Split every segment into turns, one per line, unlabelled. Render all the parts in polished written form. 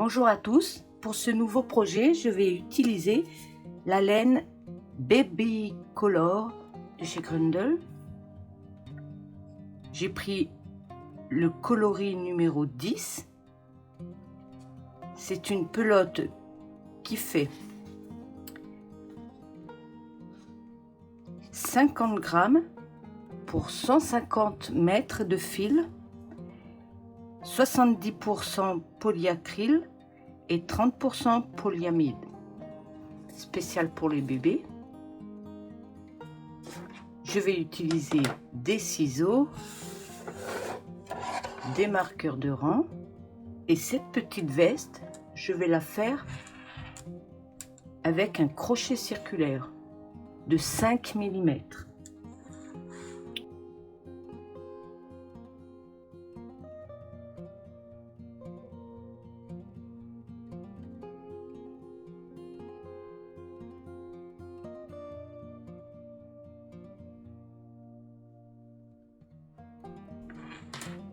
Bonjour à tous, pour ce nouveau projet, je vais utiliser la laine Baby Color de chez Grundel. J'ai pris le coloris numéro 10. C'est une pelote qui fait 50 grammes pour 150 mètres de fil, 70% polyacryl et 30% polyamide. Spécial pour les bébés. Je vais utiliser des ciseaux, des marqueurs de rang et cette petite veste, je vais la faire avec un crochet circulaire de 5 mm.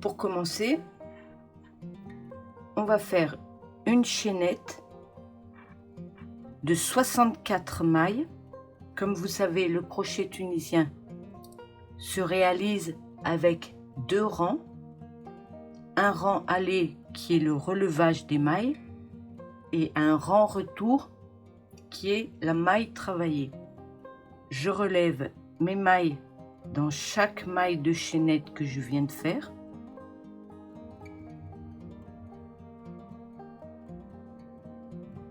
Pour commencer, on va faire une chaînette de 64 mailles. Comme vous savez, le crochet tunisien se réalise avec 2 rangs. Un rang aller qui est le relevage des mailles et un rang retour qui est la maille travaillée. Je relève mes mailles dans chaque maille de chaînette que je viens de faire.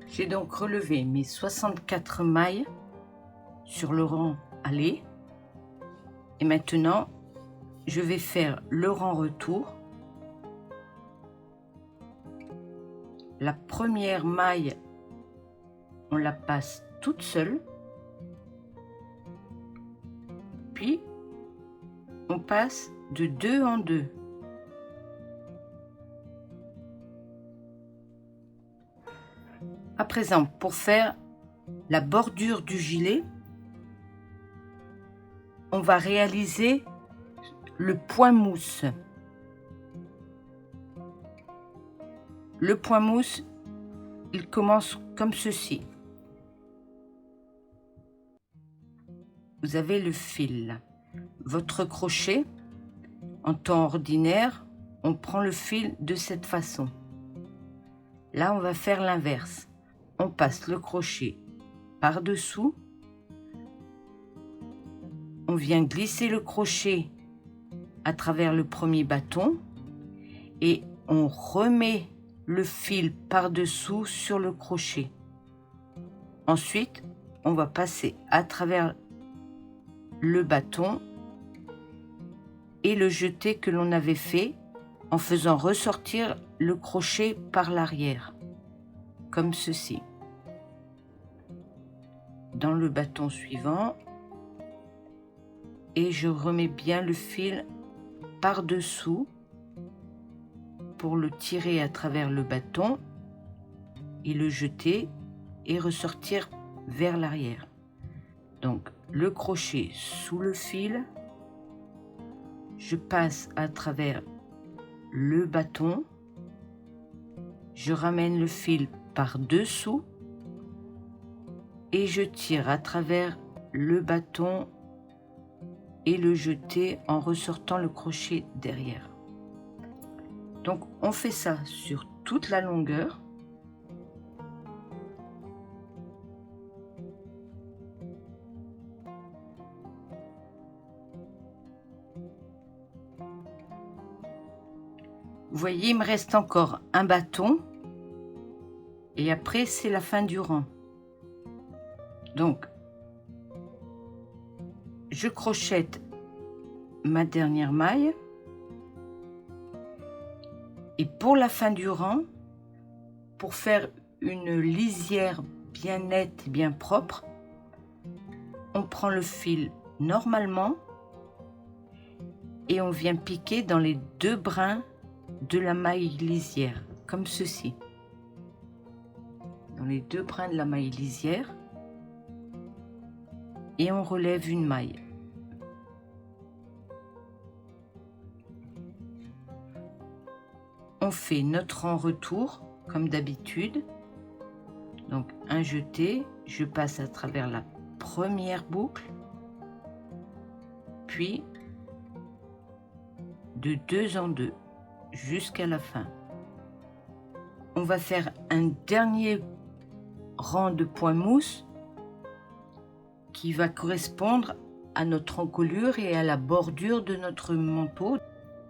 J'ai donc relevé mes 64 mailles sur le rang aller et maintenant je vais faire le rang retour. La première maille, on la passe toute seule, puis on passe de 2 en 2. À présent, pour faire la bordure du gilet, on va réaliser le point mousse. Le point mousse, il commence comme ceci. Vous avez le fil. Votre crochet, en temps ordinaire, on prend le fil de cette façon. Là, on va faire l'inverse. On passe le crochet par-dessous. On vient glisser le crochet à travers le premier bâton et on remet le fil par-dessous sur le crochet. Ensuite, on va passer à travers le bâton et le jeté que l'on avait fait en faisant ressortir le crochet par l'arrière, comme ceci. Dans le bâton suivant, et je remets bien le fil par-dessous pour le tirer à travers le bâton et le jeter et ressortir vers l'arrière. Donc le crochet sous le fil, je passe à travers le bâton, je ramène le fil par-dessous et je tire à travers le bâton et le jeter en ressortant le crochet derrière. Donc on fait ça sur toute la longueur. Vous voyez, il me reste encore un bâton et après c'est la fin du rang. Donc je crochette ma dernière maille et pour la fin du rang, pour faire une lisière bien nette et bien propre, on prend le fil normalement et on vient piquer dans les 2 brins de la maille lisière, comme ceci. Dans les 2 brins de la maille lisière et on relève une maille. On fait notre rang retour comme d'habitude. Donc un jeté, je passe à travers la première boucle, puis de 2 en 2 jusqu'à la fin. On va faire un dernier rang de points mousse qui va correspondre à notre encolure et à la bordure de notre manteau.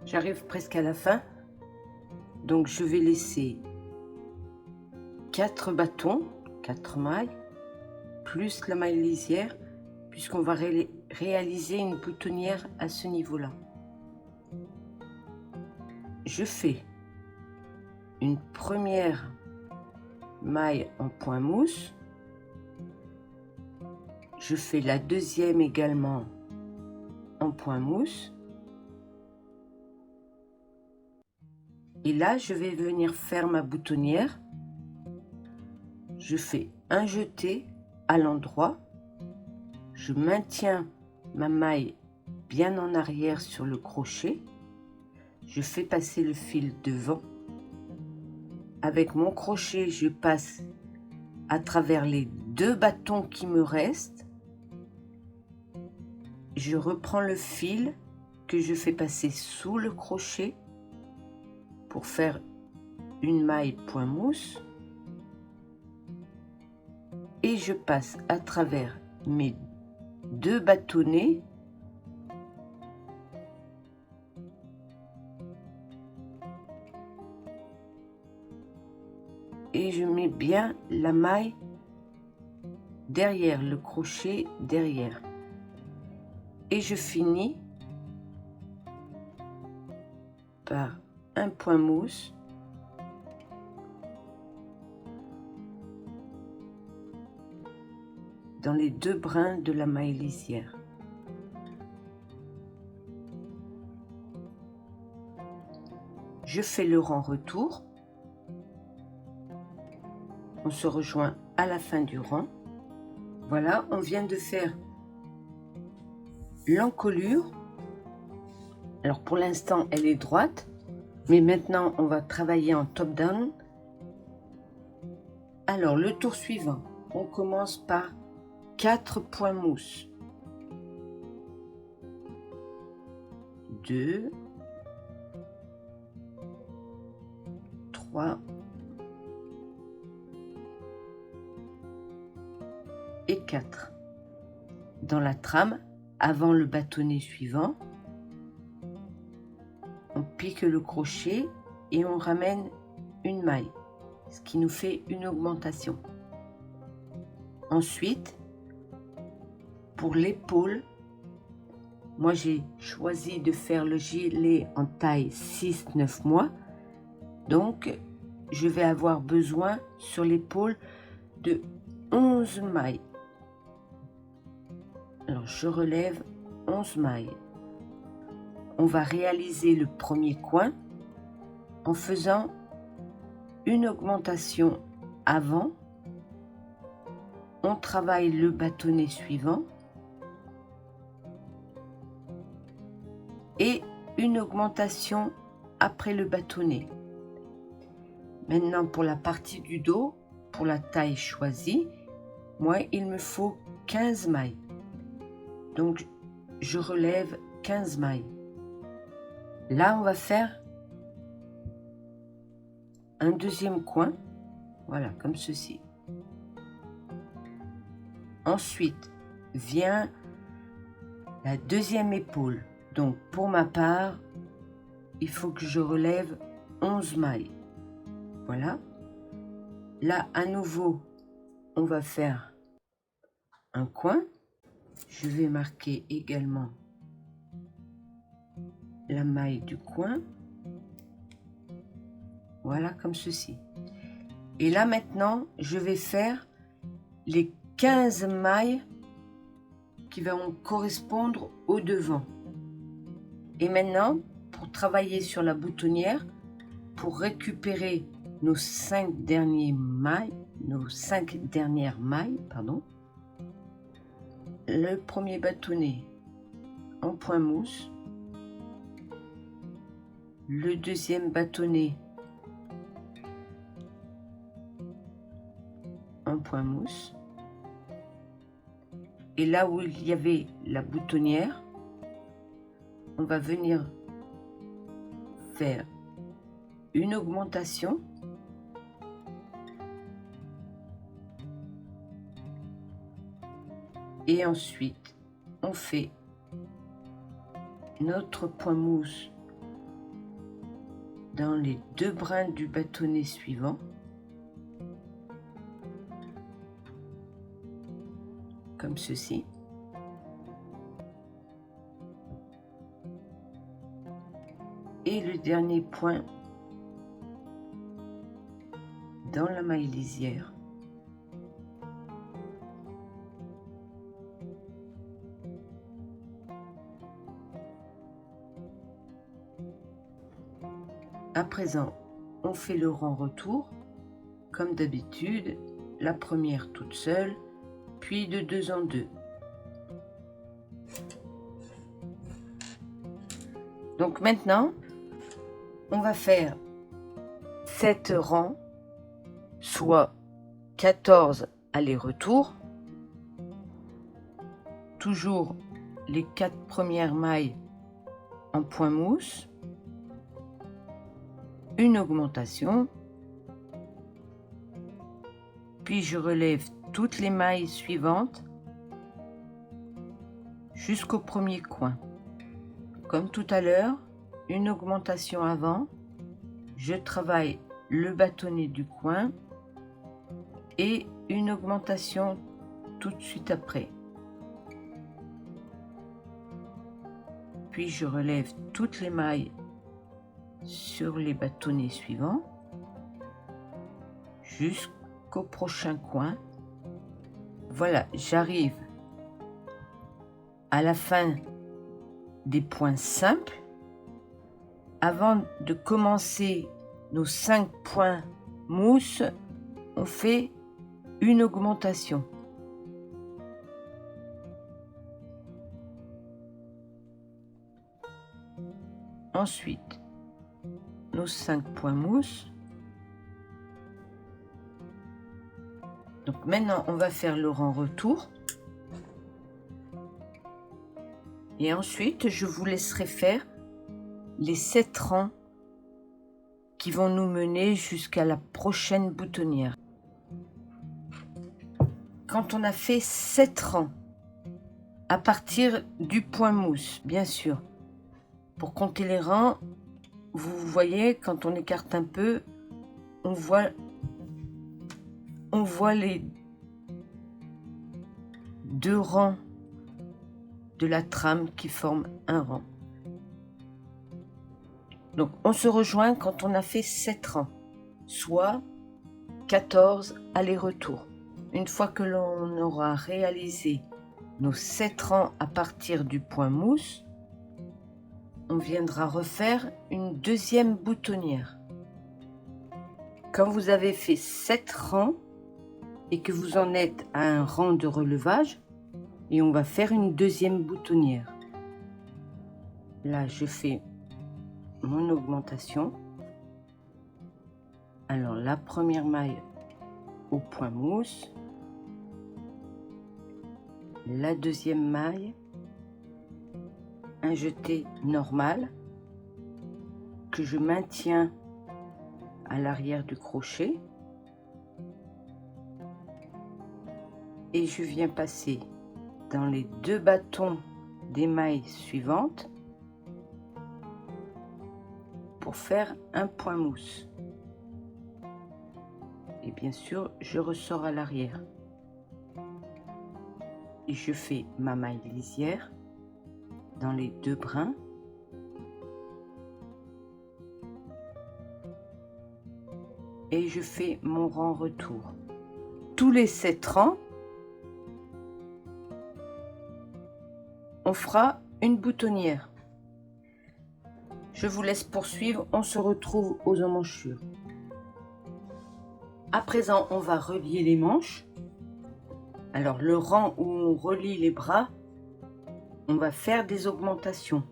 J'arrive presque à la fin, donc je vais laisser 4 bâtons, 4 mailles, plus la maille lisière, puisqu'on va réaliser une boutonnière à ce niveau-là. Je fais une première maille en point mousse, je fais la deuxième également en point mousse, et là je vais venir faire ma boutonnière. Je fais un jeté à l'endroit, je maintiens ma maille bien en arrière sur le crochet, je fais passer le fil devant. Avec mon crochet, je passe à travers les 2 bâtons qui me restent. Je reprends le fil que je fais passer sous le crochet pour faire une maille point mousse. Et je passe à travers mes 2 bâtonnets et je mets bien la maille derrière le crochet derrière. Et je finis par un point mousse dans les 2 brins de la maille lisière. Je fais le rang retour. On se rejoint à la fin du rang. Voilà, on vient de faire l'encolure. Alors pour l'instant, elle est droite, mais maintenant on va travailler en top-down. Alors le tour suivant, on commence par 4 points mousse. 2, 3 et 4. Dans la trame, avant le bâtonnet suivant, on pique le crochet et on ramène une maille, ce qui nous fait une augmentation. Ensuite, pour l'épaule, moi j'ai choisi de faire le gilet en taille 6-9 mois, donc je vais avoir besoin sur l'épaule de 11 mailles. Alors je relève 11 mailles. On va réaliser le premier coin en faisant une augmentation avant. On travaille le bâtonnet suivant et une augmentation après le bâtonnet. Maintenant pour la partie du dos, pour la taille choisie, moi il me faut 15 mailles. Donc je relève 15 mailles. Là on va faire un deuxième coin, voilà comme ceci. Ensuite vient la deuxième épaule. Donc pour ma part, il faut que je relève 11 mailles. Voilà. Là à nouveau, on va faire un coin. Je vais marquer également la maille du coin. Voilà comme ceci. Et là maintenant, je vais faire les 15 mailles qui vont correspondre au devant. Et maintenant, pour travailler sur la boutonnière, pour récupérer nos 5 dernières mailles, le premier bâtonnet en point mousse, le deuxième bâtonnet un point mousse. Et là où il y avait la boutonnière, on va venir faire une augmentation et ensuite on fait notre point mousse dans les deux brins du bâtonnet suivant, comme ceci. Et le dernier point dans la maille lisière. À présent, on fait le rang retour, comme d'habitude, la première toute seule, puis de deux en deux. Donc maintenant, on va faire 7 rangs, soit 14 allers-retours, toujours les 4 premières mailles en point mousse, une augmentation, puis je relève toutes les mailles suivantes jusqu'au premier coin. Comme tout à l'heure, une augmentation avant, je travaille le bâtonnet du coin et une augmentation tout de suite après. Puis je relève toutes les mailles sur les bâtonnets suivants jusqu'au prochain coin. Voilà, j'arrive à la fin des points simples. Avant de commencer nos 5 points mousse, on fait une augmentation. Ensuite, nos 5 points mousse. Donc maintenant, on va faire le rang retour. Et ensuite, je vous laisserai faire les 7 rangs qui vont nous mener jusqu'à la prochaine boutonnière. Quand on a fait 7 rangs, à partir du point mousse, bien sûr, pour compter les rangs, vous voyez, quand on écarte un peu, on voit les 2 rangs de la trame qui forment un rang. Donc on se rejoint quand on a fait 7 rangs, soit 14 allers-retours. Une fois que l'on aura réalisé nos 7 rangs à partir du point mousse, on viendra refaire une deuxième boutonnière. Quand vous avez fait 7 rangs et que vous en êtes à un rang de relevage, et on va faire une deuxième boutonnière. Là, je fais mon augmentation. Alors, la première maille au point mousse, la deuxième maille, un jeté normal que je maintiens à l'arrière du crochet et je viens passer dans les 2 bâtons des mailles suivantes pour faire un point mousse. Et bien sûr, je ressors à l'arrière. Et je fais ma maille lisière dans les 2 brins. Et je fais mon rang retour. Tous les 7 rangs, on fera une boutonnière. Je vous laisse poursuivre, on se retrouve aux emmanchures. À présent, on va relier les manches. Alors, le rang où on relie les bras, on va faire des augmentations.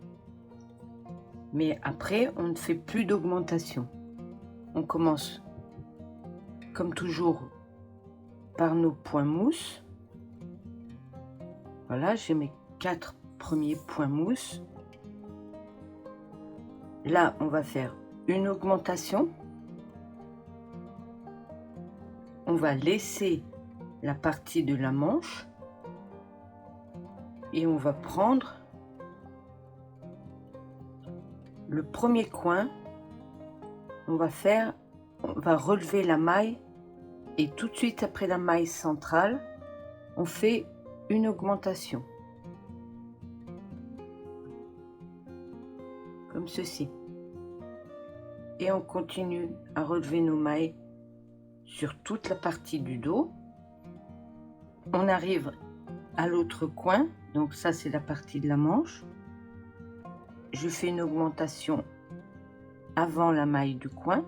Mais après, on ne fait plus d'augmentation. On commence, comme toujours, par nos points mousse. Voilà, j'ai mes 4 premiers points mousse. Là, on va faire une augmentation. On va laisser la partie de la manche et on va prendre le premier coin. On va relever la maille et tout de suite après la maille centrale, on fait une augmentation. Comme ceci. Et on continue à relever nos mailles sur toute la partie du dos. On arrive à l'autre coin, donc ça c'est la partie de la manche. Je fais une augmentation avant la maille du coin.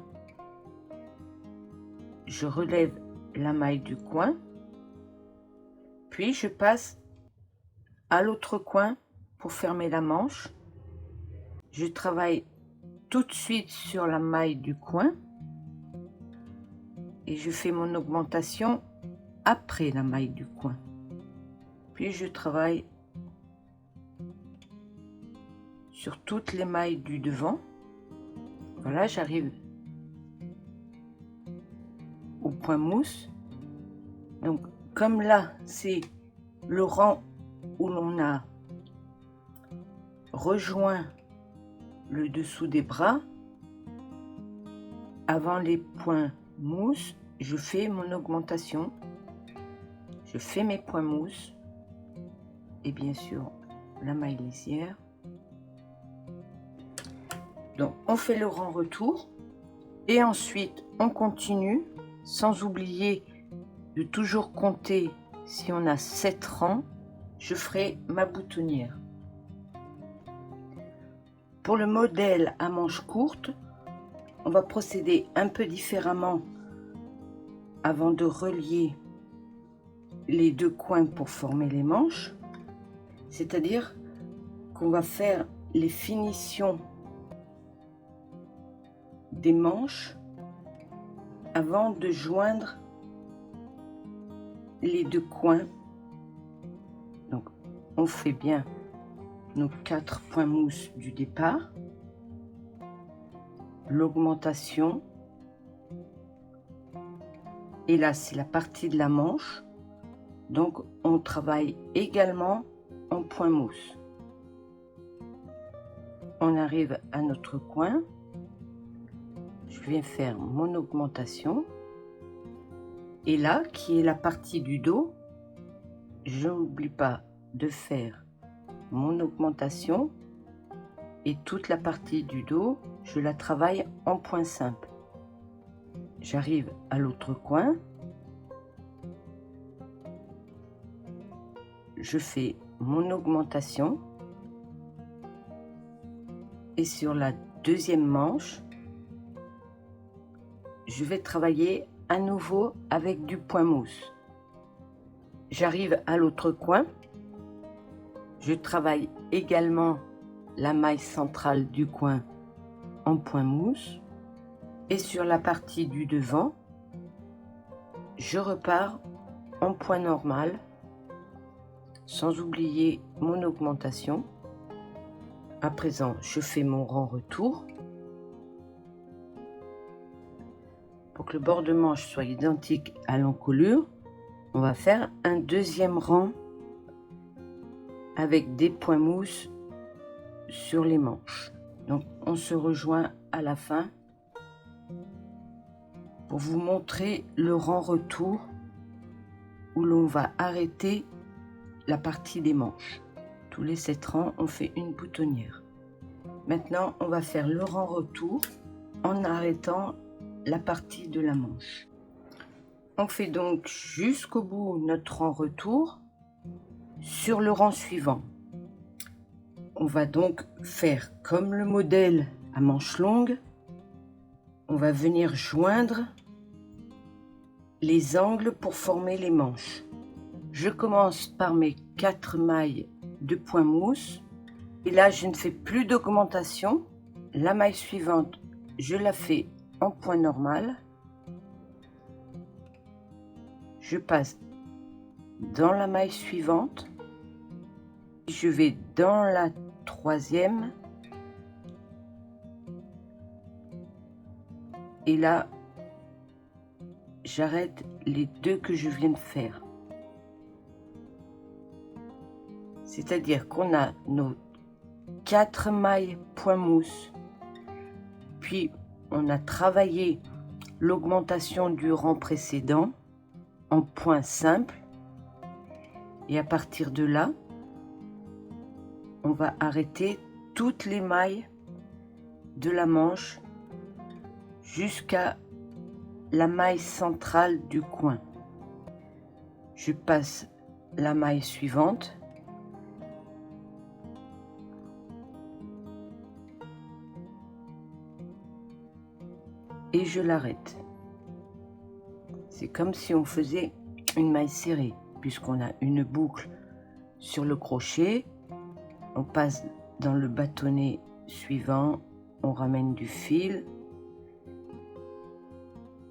Je relève la maille du coin. Puis je passe à l'autre coin pour fermer la manche. Je travaille tout de suite sur la maille du coin et je fais mon augmentation après la maille du coin. Puis je travaille sur toutes les mailles du devant. Voilà, j'arrive au point mousse. Donc comme là c'est le rang où l'on a rejoint le dessous des bras, avant les points mousse, je fais mon augmentation, je fais mes points mousse et bien sûr la maille lisière. Donc on fait le rang retour et ensuite on continue sans oublier de toujours compter. Si on a 7 rangs, je ferai ma boutonnière. Pour le modèle à manches courtes, on va procéder un peu différemment avant de relier les deux coins pour former les manches. C'est-à-dire qu'on va faire les finitions des manches avant de joindre les deux coins. Donc on fait bien nos 4 points mousse du départ, l'augmentation, et là c'est la partie de la manche, donc on travaille également en point mousse. On arrive à notre coin, je viens faire mon augmentation, et là qui est la partie du dos, je n'oublie pas de faire mon augmentation et toute la partie du dos, je la travaille en point simple. J'arrive à l'autre coin, je fais mon augmentation et sur la deuxième manche, je vais travailler à nouveau avec du point mousse. J'arrive à l'autre coin, je travaille également la maille centrale du coin en point mousse et sur la partie du devant, je repars en point normal sans oublier mon augmentation. À présent, je fais mon rang retour. Pour que le bord de manche soit identique à l'encolure, on va faire un deuxième rang avec des points mousse sur les manches. Donc on se rejoint à la fin pour vous montrer le rang retour où l'on va arrêter la partie des manches. Tous les 7 rangs, on fait une boutonnière. Maintenant, on va faire le rang retour en arrêtant la partie de la manche. On fait donc jusqu'au bout notre rang retour sur le rang suivant. On va donc faire comme le modèle à manches longues. On va venir joindre les angles pour former les manches. Je commence par mes 4 mailles de point mousse et là je ne fais plus d'augmentation. La maille suivante, je la fais en point normal. je passe dans la maille suivante, je vais dans la troisième et là j'arrête les deux que je viens de faire. C'est-à-dire qu'on a nos 4 mailles point mousse, puis on a travaillé l'augmentation du rang précédent en point simple, et à partir de là on va arrêter toutes les mailles de la manche jusqu'à la maille centrale du coin. Je passe la maille suivante et je l'arrête. C'est comme si on faisait une maille serrée, puisqu'on a une boucle sur le crochet, on passe dans le bâtonnet suivant, on ramène du fil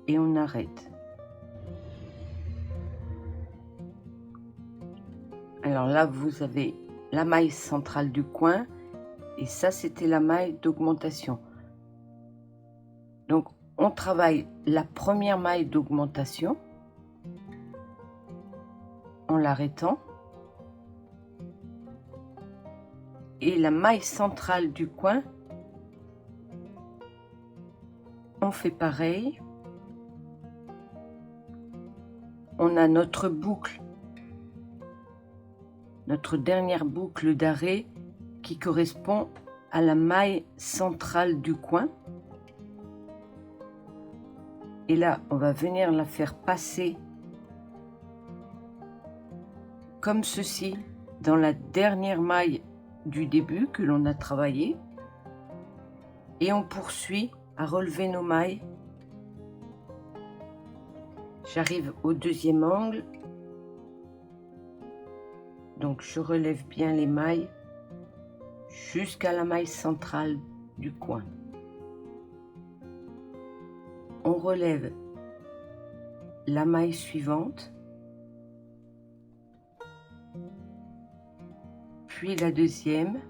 et on arrête. Alors là, vous avez la maille centrale du coin et ça, c'était la maille d'augmentation. Donc, on travaille la première maille d'augmentation en l'arrêtant et la maille centrale du coin, on fait pareil. On a notre boucle, notre dernière boucle d'arrêt qui correspond à la maille centrale du coin. Et là, on va venir la faire passer comme ceci dans la dernière maille du début que l'on a travaillé. Et on poursuit à relever nos mailles. J'arrive au deuxième angle. Donc je relève bien les mailles jusqu'à la maille centrale du coin. On relève la maille suivante, puis la deuxième,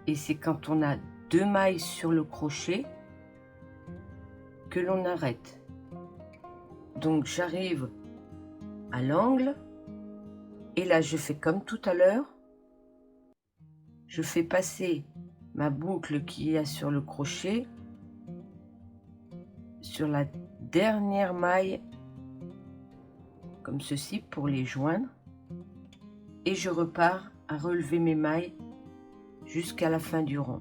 et c'est quand on a 2 mailles sur le crochet que l'on arrête. Donc j'arrive à l'angle et là je fais comme tout à l'heure, je fais passer ma boucle qu'il y a sur le crochet sur la dernière maille comme ceci pour les joindre et je repars à relever mes mailles jusqu'à la fin du rang.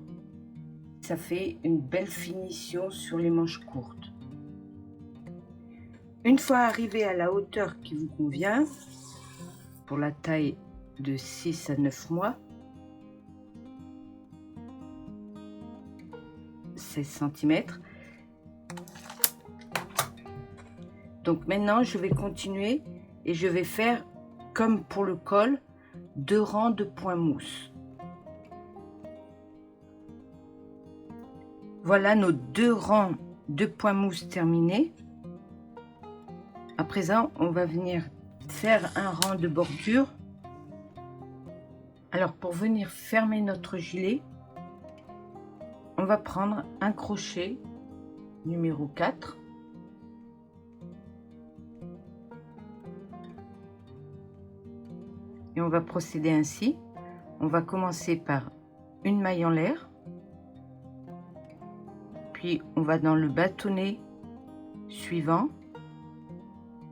Ça fait une belle finition sur les manches courtes. Une fois arrivé à la hauteur qui vous convient pour la taille de 6 à 9 mois, 16 cm. Donc maintenant je vais continuer et je vais faire comme pour le col 2 rangs de point mousse. Voilà nos 2 rangs de point mousse terminés. À présent on va venir faire un rang de bordure. Alors pour venir fermer notre gilet, on va prendre un crochet numéro 4 et on va procéder ainsi. On va commencer par une maille en l'air, puis on va dans le bâtonnet suivant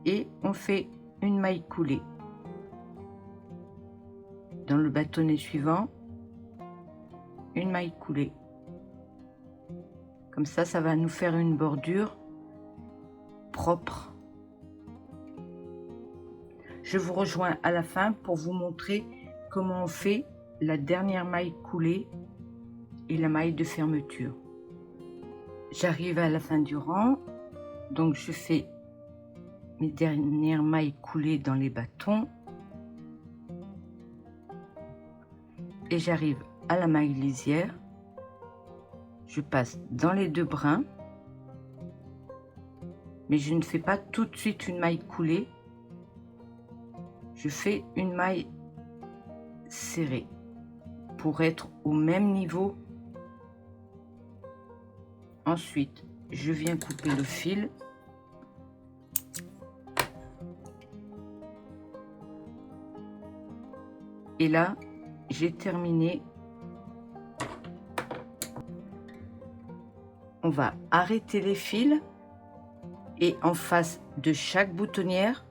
et on fait une maille coulée. Dans le bâtonnet suivant, une maille coulée. Comme ça, ça va nous faire une bordure propre. Je vous rejoins à la fin pour vous montrer comment on fait la dernière maille coulée et la maille de fermeture. J'arrive à la fin du rang, donc je fais mes dernières mailles coulées dans les bâtons et j'arrive à la maille lisière. Je passe dans les 2 brins mais je ne fais pas tout de suite une maille coulée. Je fais une maille serrée pour être au même niveau. Ensuite, je viens couper le fil. Et là, j'ai terminé. On va arrêter les fils et en face de chaque boutonnière,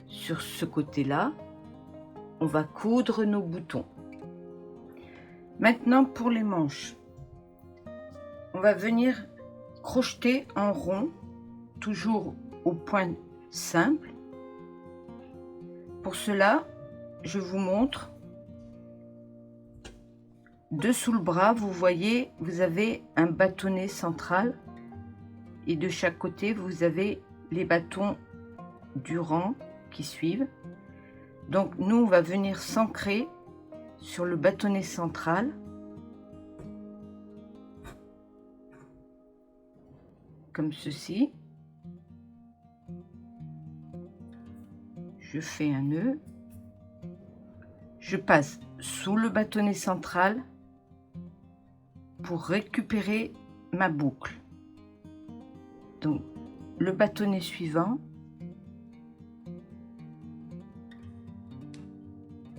sur ce côté-là, on va coudre nos boutons. Maintenant pour les manches, on va venir crocheter en rond, toujours au point simple. Pour cela, je vous montre. Dessous le bras, vous voyez, vous avez un bâtonnet central et de chaque côté, vous avez les bâtons du rang qui suivent. Donc nous, on va venir s'ancrer sur le bâtonnet central. Comme ceci. Je fais un nœud. Je passe sous le bâtonnet central pour récupérer ma boucle. Donc le bâtonnet suivant,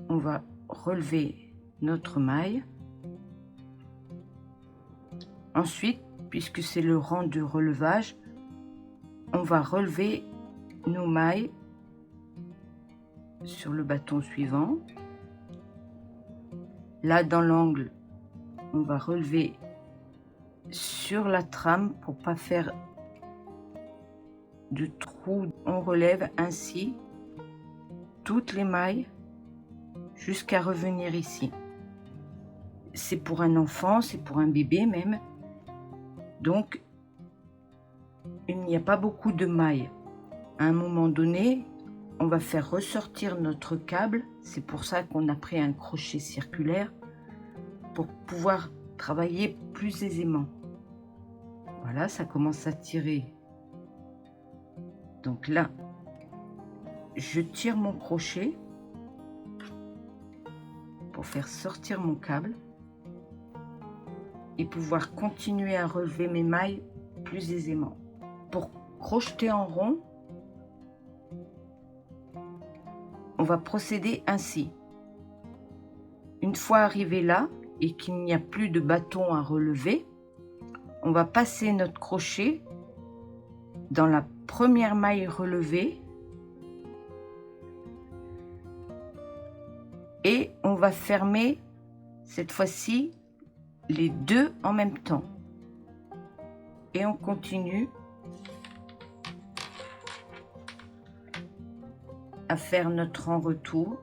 on va relever notre maille. Ensuite, puisque c'est le rang de relevage, on va relever nos mailles sur le bâton suivant. Là, dans l'angle, on va relever sur la trame pour pas faire de trou. On relève ainsi toutes les mailles jusqu'à revenir ici. C'est pour un enfant, c'est pour un bébé même. Donc, il n'y a pas beaucoup de mailles. À un moment donné, on va faire ressortir notre câble. C'est pour ça qu'on a pris un crochet circulaire pour pouvoir travailler plus aisément. Voilà, ça commence à tirer. Donc là, je tire mon crochet pour faire sortir mon câble et pouvoir continuer à relever mes mailles plus aisément. Pour crocheter en rond, on va procéder ainsi. Une fois arrivé là et qu'il n'y a plus de bâton à relever, on va passer notre crochet dans la première maille relevée et on va fermer cette fois-ci les deux en même temps. Et on continue à faire notre en retour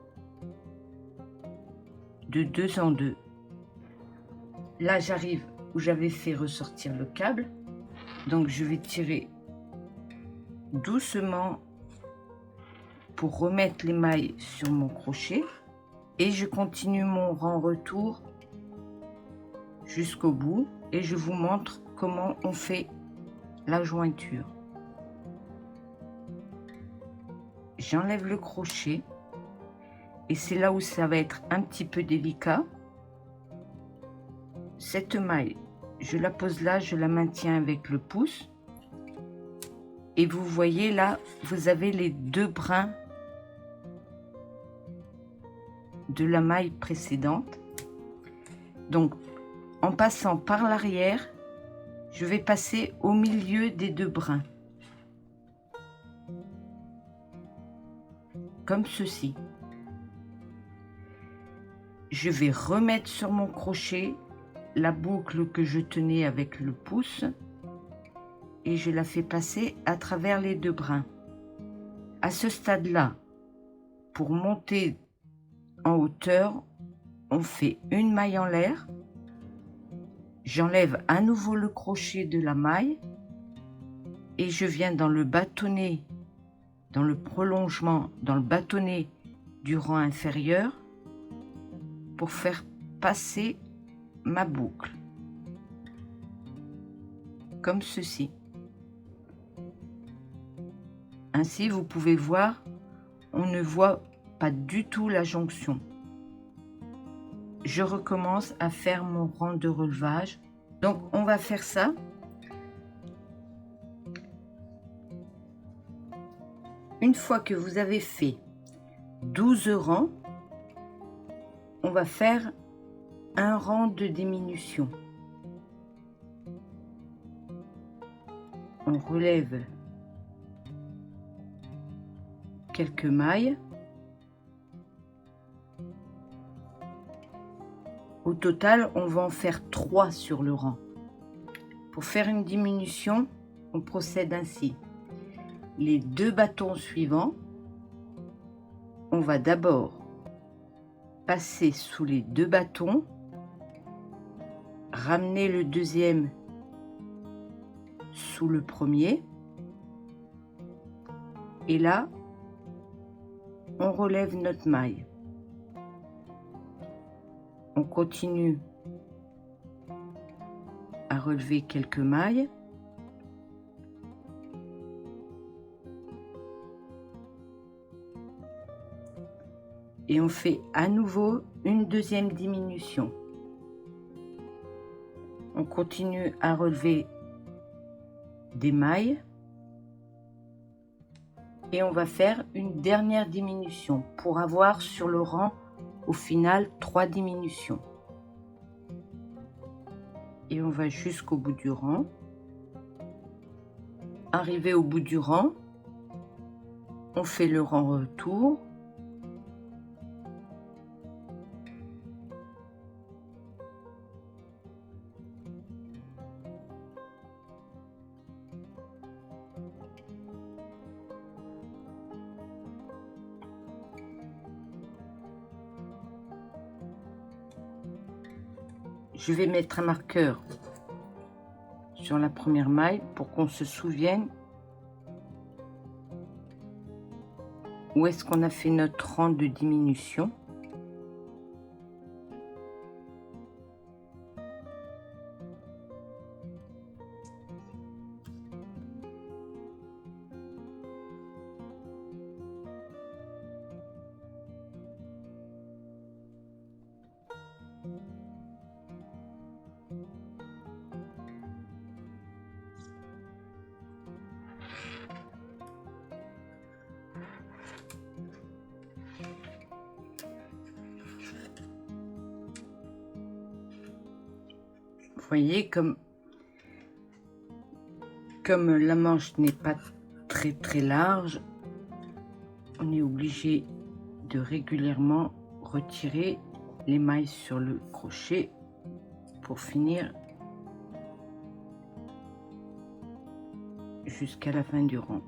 de deux en deux. Là, j'arrive où j'avais fait ressortir le câble. Donc, je vais tirer doucement pour remettre les mailles sur mon crochet. Et je continue mon rang retour jusqu'au bout. Et je vous montre comment on fait la jointure. J'enlève le crochet. Et c'est là où ça va être un petit peu délicat. Cette maille, je la pose là, je la maintiens avec le pouce. Et vous voyez là, vous avez les deux brins de la maille précédente. Donc, en passant par l'arrière, je vais passer au milieu des deux brins. Comme ceci. Je vais remettre sur mon crochet la boucle que je tenais avec le pouce et je la fais passer à travers les deux brins. À ce stade-là, pour monter en hauteur, on fait une maille en l'air. J'enlève à nouveau le crochet de la maille et je viens dans le bâtonnet, dans le prolongement, dans le bâtonnet du rang inférieur pour faire passer ma boucle, comme ceci. Ainsi, vous pouvez voir, on ne voit pas du tout la jonction. Je recommence à faire mon rang de relevage. Donc, on va faire ça. Une fois que vous avez fait 12 rangs, on va faire un rang de diminution. On relève quelques mailles. Au total, on va en faire 3 sur le rang. Pour faire une diminution, on procède ainsi. Les 2 bâtons suivants, on va d'abord passer sous les 2 bâtons, ramener le deuxième sous le premier, et là, on relève notre maille. On continue à relever quelques mailles. Et on fait à nouveau une deuxième diminution. On continue à relever des mailles. Et on va faire une dernière diminution pour avoir sur le rang au final 3 diminutions. Et on va jusqu'au bout du rang. Arrivé au bout du rang, on fait le rang retour. Je vais mettre un marqueur sur la première maille pour qu'on se souvienne où est-ce qu'on a fait notre rang de diminution. Vous voyez, comme la manche n'est pas très large, on est obligé de régulièrement retirer les mailles sur le crochet pour finir jusqu'à la fin du rang.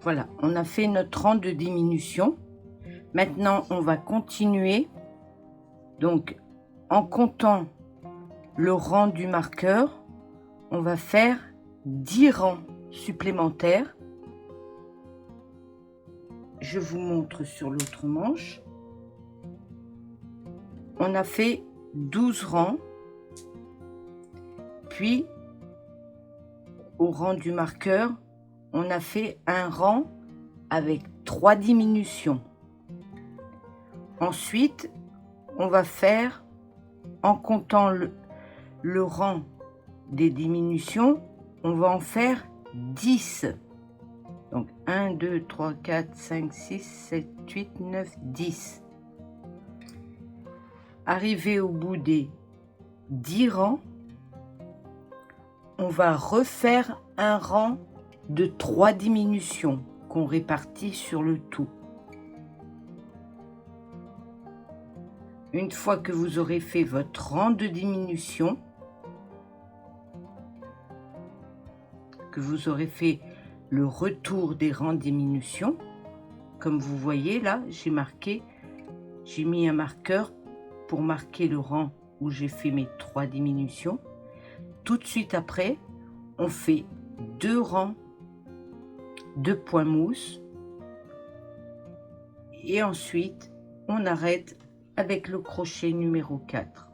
Voilà, on a fait notre rang de diminution. Maintenant, on va continuer. Donc, en comptant le rang du marqueur, on va faire 10 rangs supplémentaires. Je vous montre sur l'autre manche. On a fait 12 rangs. Puis, au rang du marqueur, on a fait un rang avec 3 diminutions. Ensuite, on va faire, en comptant le rang des diminutions, on va en faire 10. Donc 1, 2, 3, 4, 5, 6, 7, 8, 9, 10. Arrivé au bout des 10 rangs, on va refaire un rang de 3 diminutions qu'on répartit sur le tout. Une fois que vous aurez fait votre rang de diminution, que vous aurez fait le retour des rangs de diminution, comme vous voyez là, j'ai mis un marqueur pour marquer le rang où j'ai fait mes 3 diminutions. Tout de suite après, on fait 2 rangs de point mousse et ensuite on arrête avec le crochet numéro 4.